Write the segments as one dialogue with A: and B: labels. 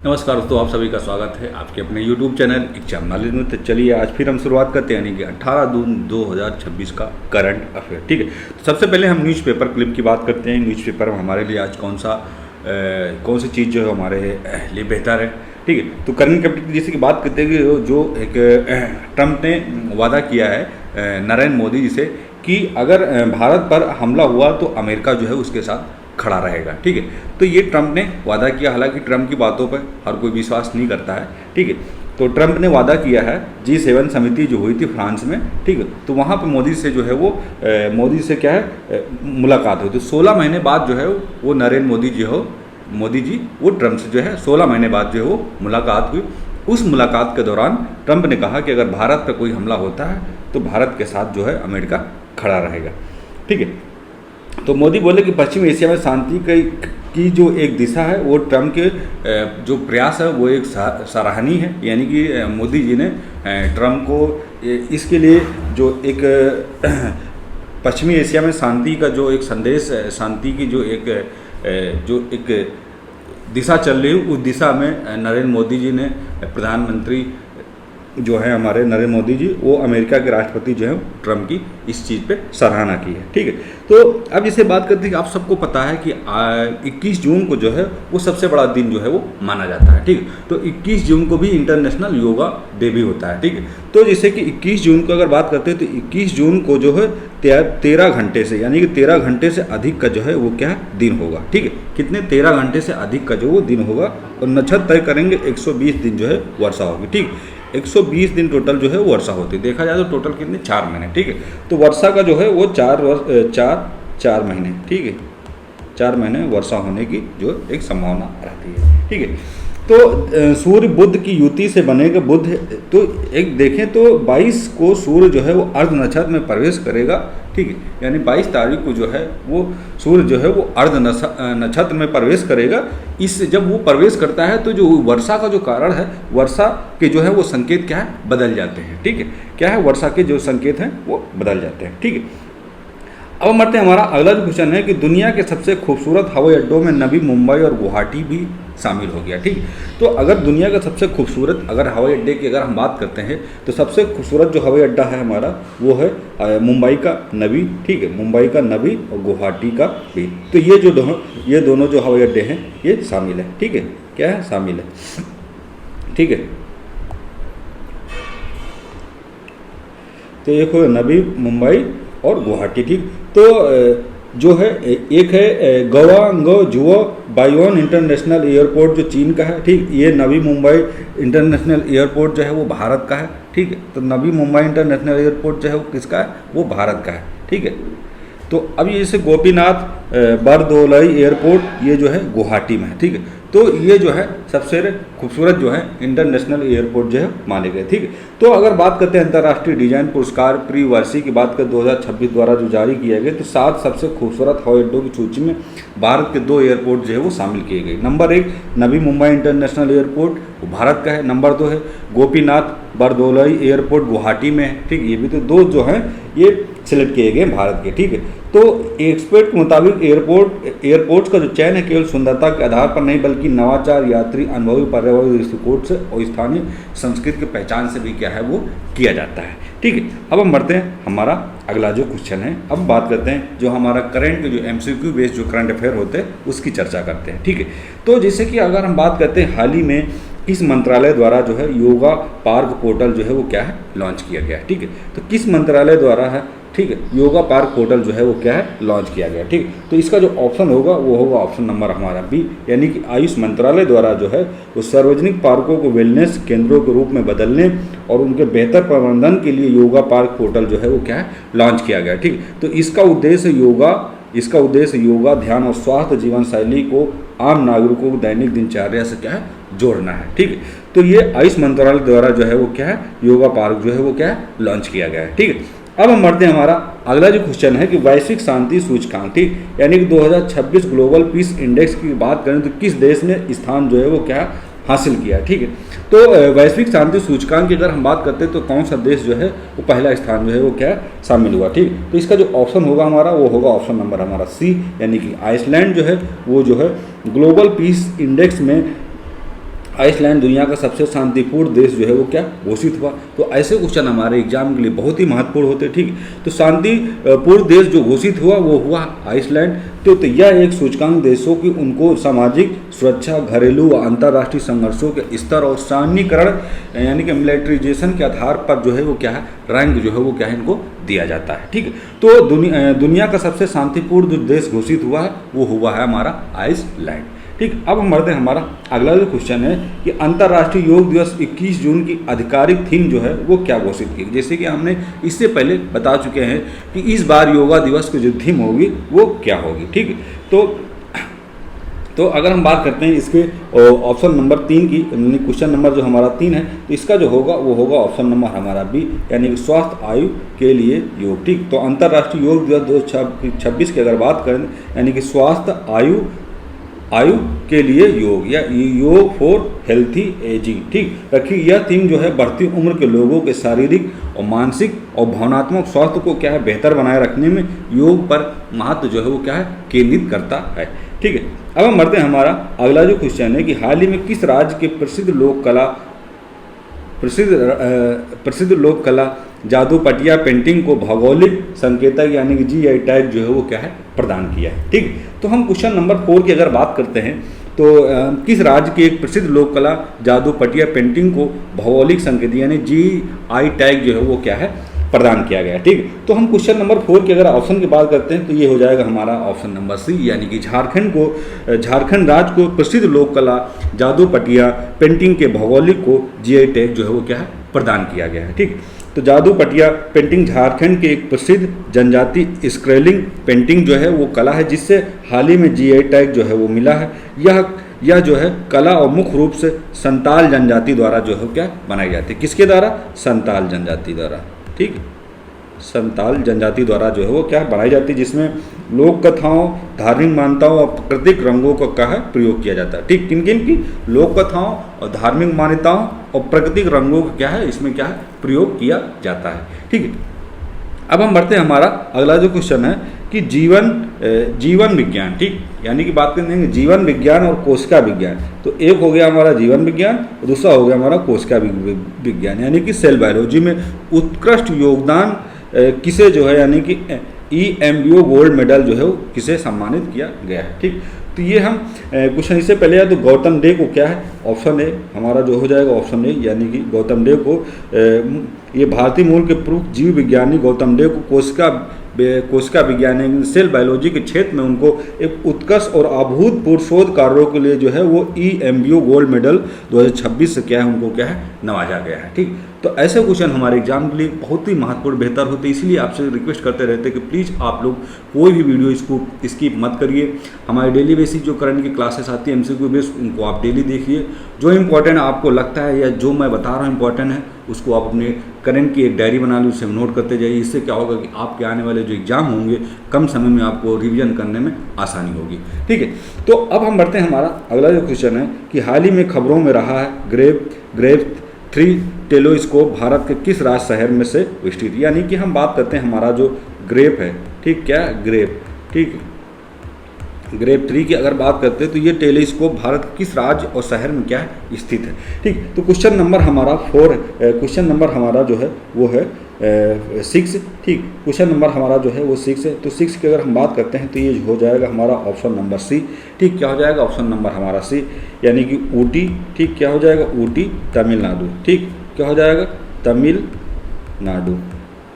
A: नमस्कार दोस्तों, आप सभी का स्वागत है आपके अपने YouTube चैनल एग्जाम नॉलेज में। तो चलिए आज फिर हम शुरुआत करते हैं, यानी कि 18 जून 2026 का करंट अफेयर। ठीक है, तो सबसे पहले हम न्यूज़पेपर क्लिप की बात करते हैं। न्यूज़पेपर में हमारे लिए आज कौन सी चीज़ जो है हमारे लिए बेहतर है। ठीक है, तो करंट अफेयर की जैसे कि बात करते हैं कि जो एक ट्रंप ने वादा किया है नरेंद्र मोदी जी से कि अगर भारत पर हमला हुआ तो अमेरिका जो है उसके साथ खड़ा रहेगा। ठीक है, तो ये ट्रंप ने वादा किया। हालांकि ट्रंप की बातों पर हर कोई विश्वास नहीं करता है। ठीक है, तो ट्रंप ने वादा किया है। G7 समिति जो हुई थी फ्रांस में, ठीक है, तो वहाँ पे मोदी से जो है वो मोदी से क्या है मुलाकात हुई। तो 16 महीने बाद जो है वो नरेंद्र मोदी जी वो ट्रंप से जो है 16 महीने बाद जो है वो मुलाकात हुई। उस मुलाकात के दौरान ट्रंप ने कहा कि अगर भारत पर कोई हमला होता है तो भारत के साथ जो है अमेरिका खड़ा रहेगा। ठीक है, तो मोदी बोले कि पश्चिम एशिया में शांति की जो एक दिशा है वो ट्रंप के जो प्रयास है वो एक सराहनीय है। यानी कि मोदी जी ने ट्रंप को इसके लिए जो एक पश्चिमी एशिया में शांति का जो एक संदेश, शांति की जो एक दिशा चल रही है, उस दिशा में नरेंद्र मोदी जी ने, प्रधानमंत्री जो है हमारे नरेंद्र मोदी जी, वो अमेरिका के राष्ट्रपति जो है ट्रंप की इस चीज़ पे सराहना की है। ठीक है, तो अब इसे बात करते हैं कि आप सबको पता है कि 21 जून को जो है वो सबसे बड़ा दिन जो है वो माना जाता है। ठीक है, तो 21 जून को भी इंटरनेशनल योगा डे भी होता है। ठीक है, तो जैसे कि 21 जून को अगर बात करते हैं तो 21 जून को जो है 13 घंटे से, यानी कि 13 घंटे से अधिक का जो है वो क्या दिन होगा। ठीक है, कितने 13 घंटे से अधिक का जो वो दिन होगा और नक्षत्र तय करेंगे। 120 दिन जो है वर्षा होगी। ठीक, 120 दिन टोटल जो है वर्षा होती है। देखा जाए तो टोटल कितने 4 महीने। ठीक है, तो वर्षा का जो है वो 4 महीने, ठीक है, 4 महीने वर्षा होने की जो एक संभावना रहती है। ठीक है, तो सूर्य बुध की युति से बनेगा। बुध तो एक देखें तो 22 को सूर्य जो है वो अर्ध नक्षत्र में प्रवेश करेगा। ठीक है, यानी 22 तारीख को जो है वो सूर्य जो है वो अर्ध नक्षत्र में प्रवेश करेगा। इससे जब वो प्रवेश करता है तो जो वर्षा का जो कारण है, वर्षा के जो है वो संकेत क्या है बदल जाते हैं। ठीक है, क्या है, वर्षा के जो संकेत हैं वो बदल जाते हैं। ठीक है, अब हम बढ़ते हैं, हमारा अगला जो क्वेश्चन है कि दुनिया के सबसे खूबसूरत हवाई अड्डों में नवी मुंबई और गुवाहाटी भी शामिल हो गया। ठीक, तो अगर दुनिया का सबसे खूबसूरत अगर हवाई अड्डे की अगर हम बात करते हैं तो सबसे खूबसूरत जो हवाई अड्डा है हमारा वो है मुंबई का नवी। ठीक है, मुंबई का नवी और गुवाहाटी का भी। तो ये दोनों जो हवाई अड्डे हैं ये शामिल है। ठीक है, क्या है, शामिल है। ठीक है, तो एक हो नवी मुंबई और गुवाहाटी। ठीक, तो जो है एक है जुओ बायोन इंटरनेशनल एयरपोर्ट जो चीन का है। ठीक, ये नवी मुंबई इंटरनेशनल एयरपोर्ट जो है वो भारत का है। ठीक है, तो नवी मुंबई इंटरनेशनल एयरपोर्ट जो है वो किसका है, वो भारत का है। ठीक है, तो अब ये जैसे गोपीनाथ बरदोलई एयरपोर्ट ये जो है गुवाहाटी में है। ठीक है, तो ये जो है सबसे खूबसूरत जो है इंटरनेशनल एयरपोर्ट जो है माने गए। ठीक है, तो अगर बात करते हैं अंतर्राष्ट्रीय डिजाइन पुरस्कार प्री वर्षी की बात करें 2026 द्वारा जो जारी किया गया, तो 7 सबसे खूबसूरत हवाई अड्डों की सूची में भारत के 2 एयरपोर्ट जो है वो शामिल किए गए। Number 1 Navi Mumbai international airport वो भारत का है। नंबर 2 है गोपीनाथ बरदोलई एयरपोर्ट गुवाहाटी में है। ठीक, ये भी तो 2 जो हैं ये सिलेक्ट किए गए भारत के। ठीक है, तो एक्सपर्ट के मुताबिक एयरपोर्ट्स का जो चयन है केवल सुंदरता के आधार पर नहीं बल्कि नवाचार, यात्री अनुभवी, पर्यावरण दृष्टिकोण से और स्थानीय संस्कृति की पहचान से भी क्या है वो किया जाता है। ठीक है, अब हम बढ़ते हैं, हमारा अगला जो क्वेश्चन है, अब बात करते हैं जो हमारा करंट के जो MCQ बेस्ड जो करंट अफेयर होते हैं उसकी चर्चा करते हैं। ठीक है, तो जैसे कि अगर हम बात करते हैं हाल ही में किस मंत्रालय द्वारा जो है योगा पार्क पोर्टल जो है वो क्या है लॉन्च किया गया है। ठीक है, तो किस मंत्रालय द्वारा है, ठीक है, योगा पार्क पोर्टल जो है वो क्या है लॉन्च किया गया। ठीक, तो इसका जो ऑप्शन होगा वो होगा ऑप्शन नंबर हमारा बी, यानी कि आयुष मंत्रालय द्वारा जो है वो सार्वजनिक पार्कों को वेलनेस केंद्रों के रूप में बदलने और उनके बेहतर प्रबंधन के लिए योगा पार्क पोर्टल जो है वो क्या है लॉन्च किया गया। ठीक, तो इसका उद्देश्य योगा, ध्यान और स्वास्थ्य जीवन शैली को आम नागरिकों को दैनिक दिनचर्या से क्या है जोड़ना है। ठीक है, तो ये आयुष मंत्रालय द्वारा जो है वो क्या है योगा पार्क जो है वो क्या है लॉन्च किया गया है। ठीक है, अब हम बढ़ते हैं, हमारा अगला जो क्वेश्चन है कि वैश्विक शांति सूचकांक। ठीक, यानी कि 2026 ग्लोबल पीस इंडेक्स की बात करें तो किस देश ने स्थान जो है वो क्या हासिल किया। ठीक है, तो वैश्विक शांति सूचकांक की अगर हम बात करते हैं तो कौन सा देश जो है वो पहला स्थान जो है वो क्या शामिल हुआ। ठीक, तो इसका जो ऑप्शन होगा हमारा वो होगा ऑप्शन नंबर हमारा सी, यानी कि आइसलैंड जो है वो जो है ग्लोबल पीस इंडेक्स में आइसलैंड दुनिया का सबसे शांतिपूर्ण देश जो है वो क्या घोषित हुआ। तो ऐसे क्वेश्चन हमारे एग्जाम के लिए बहुत ही महत्वपूर्ण होते हैं, ठीक है। तो शांतिपूर्ण देश जो घोषित हुआ वो हुआ आइसलैंड। तो यह एक सूचकांक देशों की उनको सामाजिक सुरक्षा, घरेलू व अंतर्राष्ट्रीय संघर्षों के स्तर और सैन्यीकरण यानी कि मिलिट्रीजेशन के आधार पर जो है वो क्या है रैंक जो है वो क्या है इनको दिया जाता है, ठीक है। तो दुनिया का सबसे शांतिपूर्ण जो देश घोषित हुआ है वो हुआ है हमारा आइसलैंड, ठीक। अब हम बढ़ते हैं, हमारा अगला जो क्वेश्चन है कि अंतर्राष्ट्रीय योग दिवस 21 जून की आधिकारिक थीम जो है वो क्या घोषित की। जैसे कि हमने इससे पहले बता चुके हैं कि इस बार योगा दिवस की जो थीम होगी वो क्या होगी, ठीक है। तो अगर हम बात करते हैं इसके ऑप्शन नंबर 3 की, क्वेश्चन नंबर जो हमारा 3 है, तो इसका जो होगा वो होगा ऑप्शन नंबर हमारा बी, यानी कि स्वास्थ्य आयु के लिए योग, ठीक। तो अंतर्राष्ट्रीय योग दिवस 2026 की अगर बात करें यानी कि स्वास्थ्य आयु के लिए योग या योग फॉर हेल्थी एजिंग, ठीक रखी। यह थीम जो है बढ़ती उम्र के लोगों के शारीरिक और मानसिक और भावनात्मक स्वास्थ्य को क्या है बेहतर बनाए रखने में योग पर महत्व जो है वो क्या है केंद्रित करता है, ठीक है। अब हम बढ़ते हैं, हमारा अगला जो क्वेश्चन है कि हाल ही में किस राज्य के प्रसिद्ध लोक कला जादूपटिया पेंटिंग को भौगोलिक संकेतक यानी कि GI टैग जो है वो क्या है प्रदान किया है, ठीक। तो हम क्वेश्चन नंबर 4 की अगर बात करते हैं तो किस राज्य की एक प्रसिद्ध लोक कला जादूपटिया पेंटिंग को भौगोलिक संकेत यानी GI टैग जो है वो क्या है प्रदान किया गया है, ठीक। तो हम क्वेश्चन नंबर 4 की अगर ऑप्शन की बात करते हैं तो ये हो जाएगा हमारा ऑप्शन नंबर सी, यानी कि झारखंड राज्य को प्रसिद्ध लोक कला जादूपटिया पेंटिंग के भौगोलिक को GI टैग जो है वो क्या है प्रदान किया गया है, ठीक। तो जादूपटिया पेंटिंग झारखंड के एक प्रसिद्ध जनजाति स्क्रेलिंग पेंटिंग जो है वो कला है जिससे हाल ही में GI टैग जो है वो मिला है। यह जो है कला और मुख्य रूप से संताल जनजाति द्वारा जो है क्या बनाई जाती है, किसके द्वारा, संताल जनजाति द्वारा, ठीक। संताल जनजाति द्वारा जो है वो क्या बनाई जाती है, जिसमें लोक कथाओं, धार्मिक मान्यताओं और प्राकृतिक रंगों का क्या है प्रयोग किया जाता है, ठीक। किन किन की, लोक कथाओं और धार्मिक मान्यताओं और प्राकृतिक रंगों का क्या है इसमें क्या है प्रयोग किया जाता है, ठीक है। अब हम बढ़ते हैं, हमारा अगला जो क्वेश्चन है कि जीवन विज्ञान, ठीक, यानी कि बात करेंगे जीवन विज्ञान और कोशिका विज्ञान। तो एक हो गया हमारा जीवन विज्ञान और दूसरा हो गया हमारा कोशिका विज्ञान, यानी कि सेल बायोलॉजी में उत्कृष्ट योगदान किसे जो है यानी कि EMBO गोल्ड मेडल जो है वो किसे सम्मानित किया गया है, ठीक। तो ये हम क्वेश्चन इससे पहले या तो गौतम डे को क्या है ऑप्शन ए हमारा जो हो जाएगा ऑप्शन ए, यानी कि गौतम डे को ये भारतीय मूल के प्रमुख जीव विज्ञानी गौतम डे को कोशिका विज्ञान सेल बायोलॉजी के क्षेत्र में उनको एक उत्कृष्ट और अभूतपूर्व शोध कार्यों के लिए जो है वो EMBO गोल्ड मेडल 2026 से क्या है उनको क्या है नवाजा गया है, ठीक। तो ऐसे क्वेश्चन हमारे एग्जाम के लिए बहुत ही महत्वपूर्ण बेहतर होते हैं, इसलिए आपसे रिक्वेस्ट करते रहते हैं कि प्लीज़ आप लोग कोई भी वीडियो इसको स्किप मत करिए। हमारे डेली बेसिस जो करंट की क्लासेस आती है MCQ बेस्ड, उनको आप डेली देखिए। जो इंपॉर्टेंट आपको लगता है या जो मैं बता रहा हूँ इंपॉर्टेंट है उसको आप अपने करंट की एक डायरी बना लीजिए, उसे नोट करते जाइए। इससे क्या होगा कि आपके आने वाले जो एग्जाम होंगे कम समय में आपको रिवीजन करने में आसानी होगी, ठीक है। तो अब हम बढ़ते हैं, हमारा अगला जो क्वेश्चन है कि हाल ही में खबरों में रहा है ग्रेव 3 टेलीस्कोप भारत के किस राज्य शहर में से स्थित, यानी कि हम बात करते हैं हमारा जो ग्रेव है, ठीक, क्या ग्रेव, ठीक, ग्रेव 3 की अगर बात करते हैं तो ये टेलीस्कोप भारत के किस राज्य और शहर में क्या है स्थित है, ठीक। तो क्वेश्चन नंबर हमारा 4 क्वेश्चन नंबर हमारा जो है वो है 6, ठीक। क्वेश्चन नंबर हमारा जो है वो 6 है। तो 6 की अगर हम बात करते हैं तो ये हो जाएगा हमारा ऑप्शन नंबर सी, ठीक। क्या हो जाएगा ऑप्शन नंबर हमारा सी, यानी कि ऊटी, ठीक। क्या हो जाएगा ऊटी तमिलनाडु, ठीक। क्या हो जाएगा तमिलनाडु,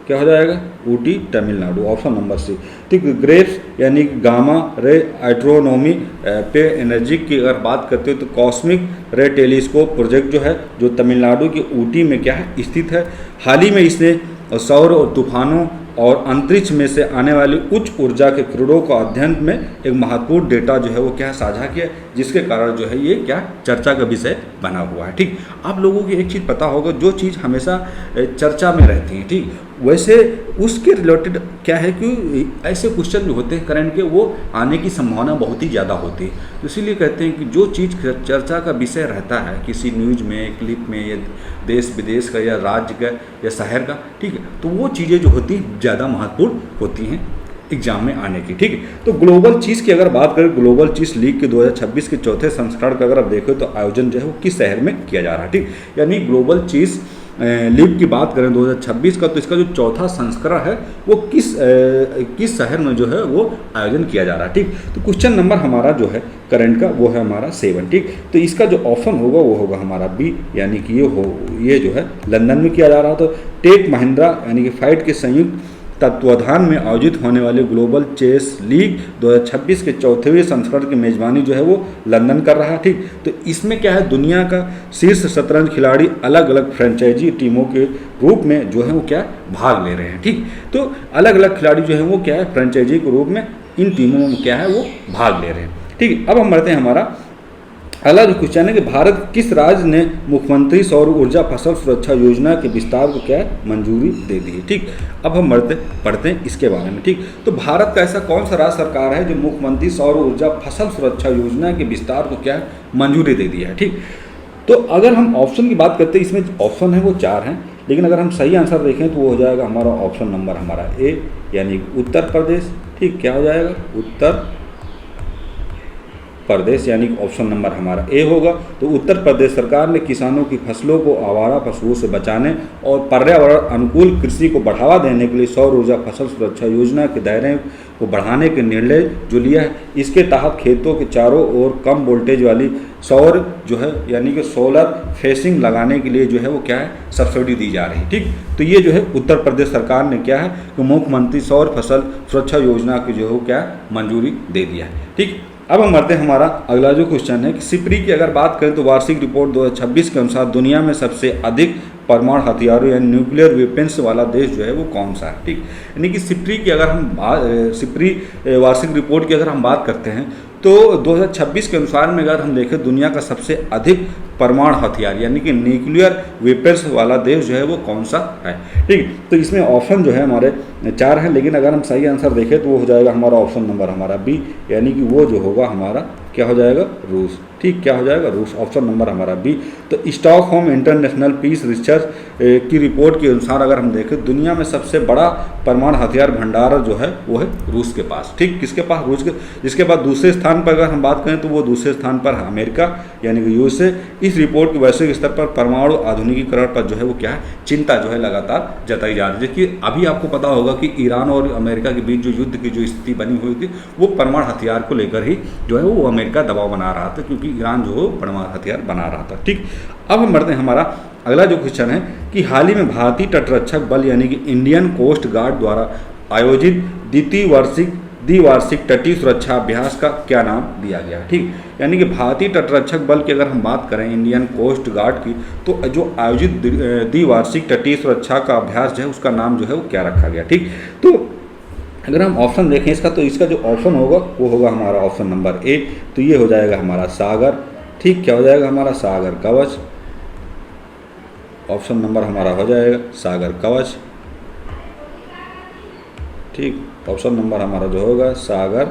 A: क्या हो जाएगा Ooty Tamil Nadu, option number C, ठीक। ग्रेव्स यानी गामा रे एस्ट्रोनॉमी पे एनर्जी की अगर बात करते हो तो कॉस्मिक रे टेलीस्कोप प्रोजेक्ट जो है जो तमिलनाडु के ऊटी में क्या है स्थित है। हाल ही में इसने सौर और तूफानों और अंतरिक्ष में से आने वाली उच्च ऊर्जा के किरणों का अध्ययन में एक महत्वपूर्ण डेटा जो है वो क्या साझा किया, जिसके कारण जो है ये क्या चर्चा का विषय बना हुआ है, ठीक। आप लोगों की एक चीज़ पता होगा, जो चीज़ हमेशा चर्चा में रहती है, ठीक, वैसे उसके रिलेटेड क्या है कि ऐसे क्वेश्चन जो होते हैं करंट के वो आने की संभावना बहुत ही ज़्यादा होती है। तो इसीलिए कहते हैं कि जो चीज़ चर्चा का विषय रहता है किसी न्यूज़ में, क्लिप में, या देश विदेश का या राज्य का या शहर का, ठीक है, तो वो चीज़ें जो होती हैं ज़्यादा महत्वपूर्ण होती हैं। एग्जाम में आने की। ठीक है, तो ग्लोबल चीज़ की अगर बात करें, ग्लोबल चीज़ लीग के 2026 के चौथे संस्करण का अगर आप देखो तो आयोजन जो है वो किस शहर में किया जा रहा है। ठीक, यानी ग्लोबल चीज़ लीग की बात करें 2026 का, तो इसका जो चौथा संस्करण है वो किस शहर में जो है वो आयोजन किया जा रहा है। ठीक, तो क्वेश्चन नंबर हमारा जो है करंट का वो है हमारा 7। ठीक, तो इसका जो ऑप्शन होगा वो होगा हमारा बी, यानी कि ये जो है लंदन में किया जा रहा। तो टेक महिंद्रा यानी कि फाइट के संयुक्त तत्वाधान में आयोजित होने वाले ग्लोबल चेस लीग 2026 के चौथेवें संस्करण की मेजबानी जो है वो लंदन कर रहा है। ठीक, तो इसमें क्या है, दुनिया का शीर्ष शतरंज खिलाड़ी अलग अलग फ्रेंचाइजी टीमों के रूप में जो है वो क्या भाग ले रहे हैं। ठीक, तो अलग अलग खिलाड़ी जो है वो क्या है, फ्रेंचाइजी के रूप में इन टीमों में क्या है वो भाग ले रहे हैं। ठीक, अब हम बढ़ते हैं हमारा अगला जो क्वेश्चन है कि भारत किस राज्य ने मुख्यमंत्री सौर ऊर्जा फसल सुरक्षा योजना के विस्तार को क्या है मंजूरी दे दी है। ठीक, अब हम पढ़ते हैं इसके बारे में। ठीक, तो भारत का ऐसा कौन सा राज्य सरकार है जो मुख्यमंत्री सौर ऊर्जा फसल सुरक्षा योजना के विस्तार को क्या है मंजूरी दे दिया है। ठीक, तो अगर हम ऑप्शन की बात करते हैं, इसमें ऑप्शन है वो 4 हैं, लेकिन अगर हम सही आंसर देखें तो वो हो जाएगा हमारा ऑप्शन नंबर हमारा ए, यानी उत्तर प्रदेश। ठीक, क्या हो जाएगा, उत्तर प्रदेश, यानी ऑप्शन नंबर हमारा ए होगा। तो उत्तर प्रदेश सरकार ने किसानों की फसलों को आवारा पशुओं से बचाने और पर्यावरण अनुकूल कृषि को बढ़ावा देने के लिए सौर ऊर्जा फसल सुरक्षा योजना के दायरे को बढ़ाने के निर्णय जो लिया है, इसके तहत खेतों के चारों ओर कम वोल्टेज वाली सौर जो है यानी कि सोलर फेसिंग लगाने के लिए जो है वो क्या है सब्सिडी दी जा रही है। ठीक, तो ये जो है उत्तर प्रदेश सरकार ने क्या है कि मुख्यमंत्री सौर फसल सुरक्षा योजना की जो है क्या है मंजूरी दे दिया है। ठीक, अब हम बढ़ते हैं हमारा अगला जो क्वेश्चन है कि सिप्री की अगर बात करें तो वार्षिक रिपोर्ट 2026 के अनुसार दुनिया में सबसे अधिक परमाणु हथियारों यानी न्यूक्लियर वेपन्स वाला देश जो है वो कौन सा है। ठीक, यानी कि सिप्री की अगर हम सिप्री वार्षिक रिपोर्ट की अगर हम बात करते हैं तो 2026 के अनुसार में अगर हम देखें दुनिया का सबसे अधिक परमाणु हथियार यानी कि न्यूक्लियर वेपन्स वाला देश जो है वो कौन सा है। ठीक, तो इसमें ऑप्शन जो है हमारे 4 हैं, लेकिन अगर हम सही आंसर देखें तो वो हो जाएगा हमारा ऑप्शन नंबर हमारा बी, यानी कि वो जो होगा हमारा क्या हो जाएगा, रूस। ठीक, क्या हो जाएगा, रूस, ऑप्शन नंबर हमारा बी। तो स्टॉकहोम इंटरनेशनल पीस रिसर्च की रिपोर्ट के अनुसार अगर हम देखें दुनिया में सबसे बड़ा परमाणु हथियार भंडार जो है वो है रूस के पास। ठीक, किसके पास, रूस के। जिसके बाद दूसरे स्थान पर अगर हम बात करें तो वो दूसरे स्थान पर है अमेरिका यानी कि यूएसए। इस रिपोर्ट के वैश्विक स्तर पर परमाणु आधुनिकीकरण पर जो है वो क्या है चिंता जो है लगातार जताई जा रही है। देखिए अभी आपको पता होगा कि ईरान और अमेरिका के बीच जो युद्ध की जो स्थिति बनी हुई थी वो परमाणु हथियार को लेकर ही जो है वो अमेरिका दबाव बना रहा था, क्योंकि ईरान जो है परमाणु हथियार बना रहा था। ठीक, अब हम बढ़ते हैं हमारा अगला जो क्वेश्चन है कि हाल ही में भारतीय तटरक्षक बल यानी कि इंडियन कोस्ट गार्ड द्वारा आयोजित द्विवार्षिक तटीय सुरक्षा अभ्यास का क्या नाम दिया गया। ठीक, यानी कि भारतीय तटरक्षक बल की अगर हम बात करें इंडियन कोस्ट गार्ड की, तो जो आयोजित द्विवार्षिक तटीय सुरक्षा का अभ्यास जो है उसका नाम जो है वो क्या रखा गया। ठीक, तो अगर हम ऑप्शन देखें इसका, तो इसका जो ऑप्शन होगा वो होगा हमारा ऑप्शन नंबर ए, तो ये हो जाएगा हमारा सागर। ठीक, क्या हो जाएगा हमारा सागर कवच, ऑप्शन नंबर हमारा हो जाएगा सागर कवच। ठीक, ऑप्शन नंबर हमारा जो होगा सागर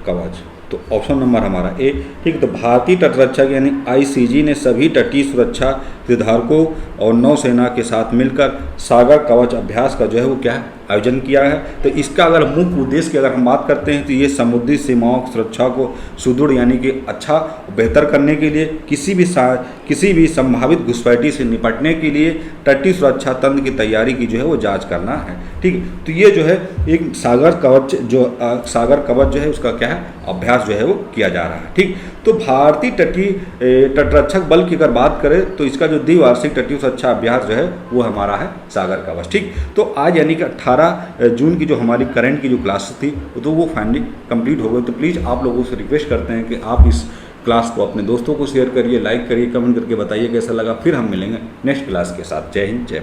A: कवच, तो ऑप्शन नंबर हमारा ए। ठीक, तो भारतीय तटरक्षक यानी आईसीजी ने सभी तटीय सुरक्षा हितधारकों और नौसेना के साथ मिलकर सागर कवच अभ्यास का जो है वो क्या है आयोजन किया है। तो इसका अगर मुख्य उद्देश्य की अगर हम बात करते हैं तो ये समुद्री सीमाओं की सुरक्षा को सुदृढ़ यानी कि अच्छा बेहतर करने के लिए किसी भी संभावित घुसपैठी से निपटने के लिए तटीय सुरक्षा तंत्र की तैयारी की जो है वो जांच करना है। ठीक, तो ये जो है एक सागर कवच जो है उसका क्या है अभ्यास जो है वो किया जा रहा है। ठीक, तो भारतीय तटरक्षक बल की अगर बात करें तो इसका जो द्विवार्षिक तटीय सुरक्षा अभ्यास जो है वो हमारा है सागर कवच। ठीक, तो आज यानी कि 18 जून की जो हमारी करंट की जो क्लास थी तो वो फाइनली कंप्लीट हो गई। तो प्लीज़ आप लोगों से रिक्वेस्ट करते हैं कि आप इस क्लास को अपने दोस्तों को शेयर करिए, लाइक करिए, कमेंट करके बताइए कैसा लगा। फिर हम मिलेंगे नेक्स्ट क्लास के साथ। जय हिंद, जय।